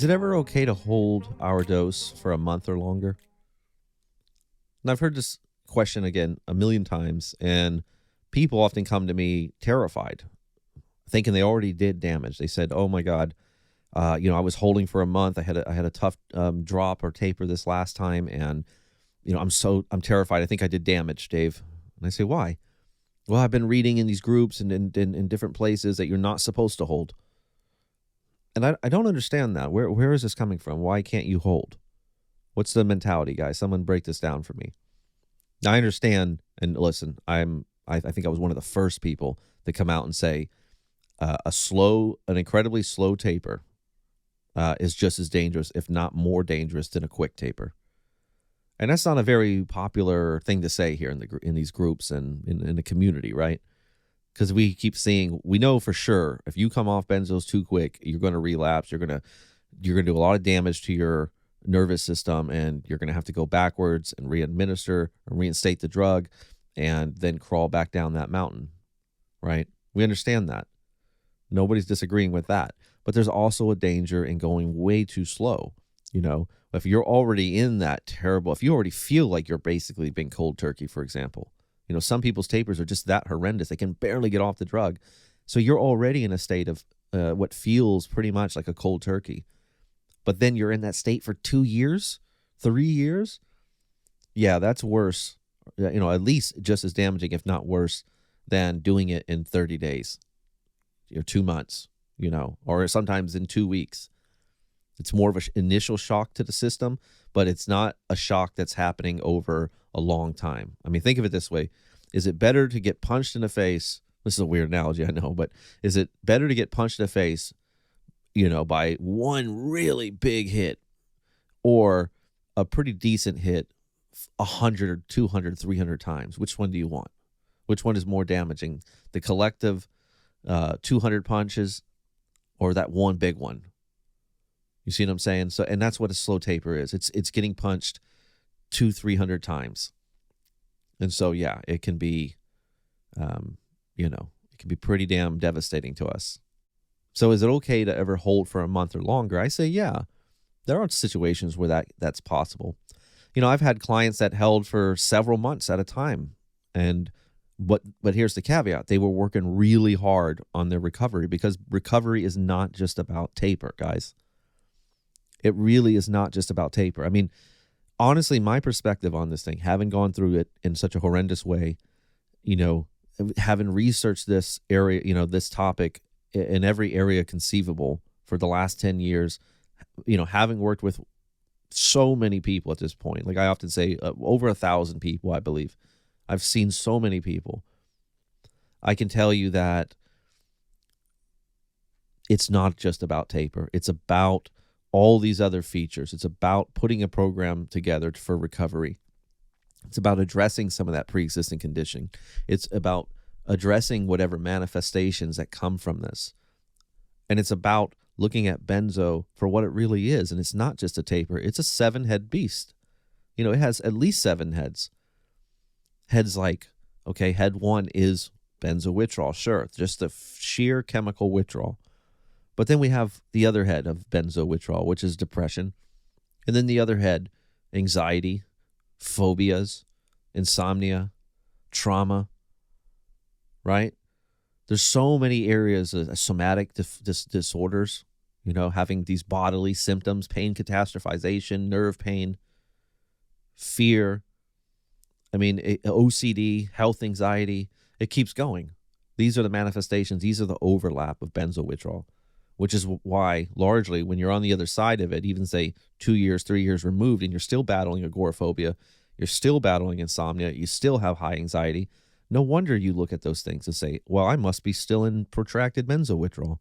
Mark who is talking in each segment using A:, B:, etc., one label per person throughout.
A: Is it ever okay to hold our dose for a month or longer? And I've heard this question again a million times, and people often come to me terrified, thinking they already did damage. They said, "Oh my God, I was holding for a month. I had a tough drop or taper this last time, and I'm terrified. I think I did damage, Dave." And I say, "Why?" "Well, I've been reading in these groups and in different places that you're not supposed to hold." And I don't understand that. Where is this coming from? Why can't you hold? What's the mentality, guys? Someone break this down for me. Now, I understand, and listen, I think I was one of the first people to come out and say an incredibly slow taper is just as dangerous, if not more dangerous, than a quick taper. And that's not a very popular thing to say here in these groups and in the community, right? Because we know for sure if you come off benzos too quick, you're going to relapse. You're gonna do a lot of damage to your nervous system, and you're going to have to go backwards and readminister or reinstate the drug, and then crawl back down that mountain, right? We understand that. Nobody's disagreeing with that. But there's also a danger in going way too slow. If you're already in that terrible, if you already feel like you're basically being cold turkey, for example, some people's tapers are just that horrendous. They can barely get off the drug. So you're already in a state of what feels pretty much like a cold turkey. But then you're in that state for 2 years, 3 years. Yeah, that's worse. At least just as damaging, if not worse, than doing it in 30 days or 2 months, or sometimes in 2 weeks. It's more of an initial shock to the system, but it's not a shock that's happening over a long time. I mean, think of it this way. Is it better to get punched in the face? This is a weird analogy, I know, but is it better to get punched in the face, by one really big hit, or a pretty decent hit 100 or 200, 300 times? Which one do you want? Which one is more damaging? The collective 200 punches or that one big one? You see what I'm saying? So, and that's what a slow taper is. It's getting punched 200-300 times. And so, yeah, it can be, it can be pretty damn devastating to us. So is it okay to ever hold for a month or longer? I say, yeah, there are situations where that's possible. I've had clients that held for several months at a time. But here's the caveat. They were working really hard on their recovery, because recovery is not just about taper, guys. It really is not just about taper. I mean, honestly, my perspective on this thing, having gone through it in such a horrendous way, having researched this area, this topic in every area conceivable for the last 10 years, having worked with so many people at this point, like I often say, over 1,000 people, I believe. I've seen so many people. I can tell you that it's not just about taper. It's about all these other features. It's about putting a program together for recovery. It's about addressing some of that pre-existing condition. It's about addressing whatever manifestations that come from this. And it's about looking at benzo for what it really is. And it's not just a taper. It's a 7-head beast. It has at least 7 heads. Heads like, okay, head 1 is benzo withdrawal. Sure, just the sheer chemical withdrawal. But then we have the other head of benzo withdrawal, which is depression. And then the other head, anxiety, phobias, insomnia, trauma, right? There's so many areas of somatic disorders, having these bodily symptoms, pain catastrophization, nerve pain, fear. I mean, OCD, health anxiety, it keeps going. These are the manifestations. These are the overlap of benzo withdrawal, which is why largely when you're on the other side of it, even say 2 years, 3 years removed, and you're still battling agoraphobia, you're still battling insomnia, you still have high anxiety, no wonder you look at those things and say, well, I must be still in protracted benzo withdrawal.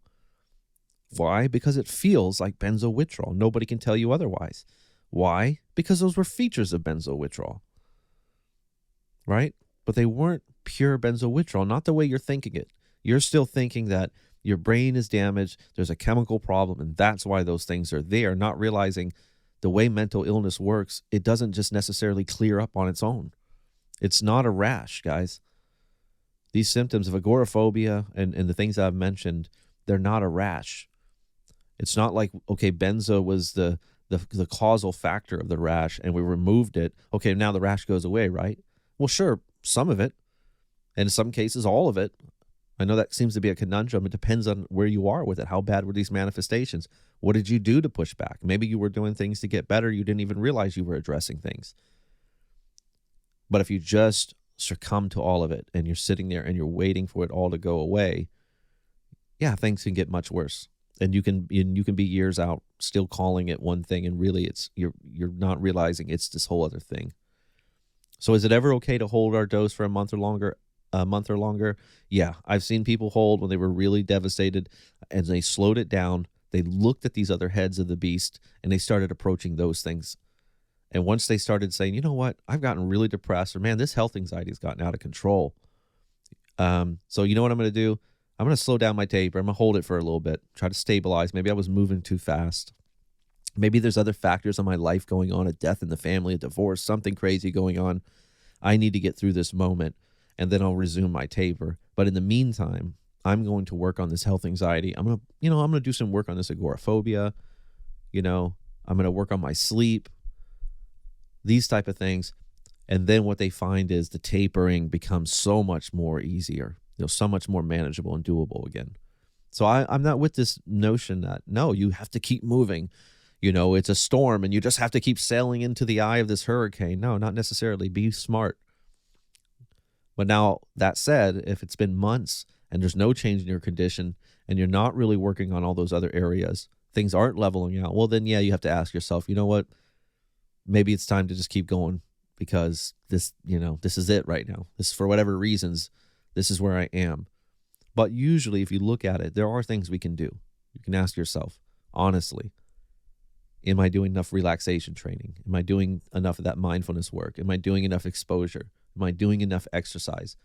A: Why? Because it feels like benzo withdrawal. Nobody can tell you otherwise. Why? Because those were features of benzo withdrawal, right? But they weren't pure benzo withdrawal, not the way you're thinking it. You're still thinking that your brain is damaged, there's a chemical problem, and that's why those things are there, not realizing the way mental illness works, it doesn't just necessarily clear up on its own. It's not a rash, guys. These symptoms of agoraphobia and the things I've mentioned, they're not a rash. It's not like, okay, benzo was the causal factor of the rash and we removed it. Okay, now the rash goes away, right? Well, sure, some of it, and in some cases, all of it. I know that seems to be a conundrum. It depends on where you are with it. How bad were these manifestations? What did you do to push back? Maybe you were doing things to get better. You didn't even realize you were addressing things. But if you just succumb to all of it and you're sitting there and you're waiting for it all to go away, yeah, things can get much worse. And you can be years out still calling it one thing, and really it's you're not realizing it's this whole other thing. So is it ever okay to hold our dose for a month or longer? A month or longer? Yeah, I've seen people hold when they were really devastated, and they slowed it down. They looked at these other heads of the beast and they started approaching those things. And once they started saying, you know what, I've gotten really depressed, or man, this health anxiety has gotten out of control. So you know what I'm going to do? I'm going to slow down my taper. I'm going to hold it for a little bit, try to stabilize. Maybe I was moving too fast. Maybe there's other factors in my life going on, a death in the family, a divorce, something crazy going on. I need to get through this moment, and then I'll resume my taper. But in the meantime, I'm going to work on this health anxiety. I'm going to do some work on this agoraphobia. I'm going to work on my sleep, these type of things. And then what they find is the tapering becomes so much more easier, so much more manageable and doable again. So I'm not with this notion that, no, you have to keep moving. It's a storm and you just have to keep sailing into the eye of this hurricane. No, not necessarily. Be smart. But now, that said, if it's been months and there's no change in your condition and you're not really working on all those other areas, things aren't leveling out, well, then, yeah, you have to ask yourself, you know what? Maybe it's time to just keep going, because this is it right now. This, for whatever reasons, this is where I am. But usually, if you look at it, there are things we can do. You can ask yourself, honestly, am I doing enough relaxation training? Am I doing enough of that mindfulness work? Am I doing enough exposure? Am I doing enough exercise?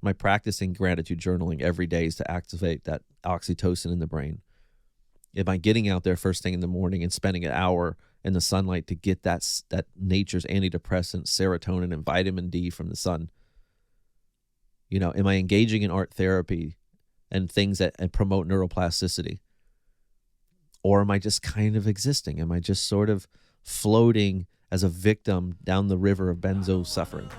A: Am I practicing gratitude journaling every day to activate that oxytocin in the brain? Am I getting out there first thing in the morning and spending an hour in the sunlight to get that nature's antidepressant, serotonin, and vitamin D from the sun? Am I engaging in art therapy and things that promote neuroplasticity? Or am I just kind of existing? Am I just sort of floating as a victim down the river of benzo suffering?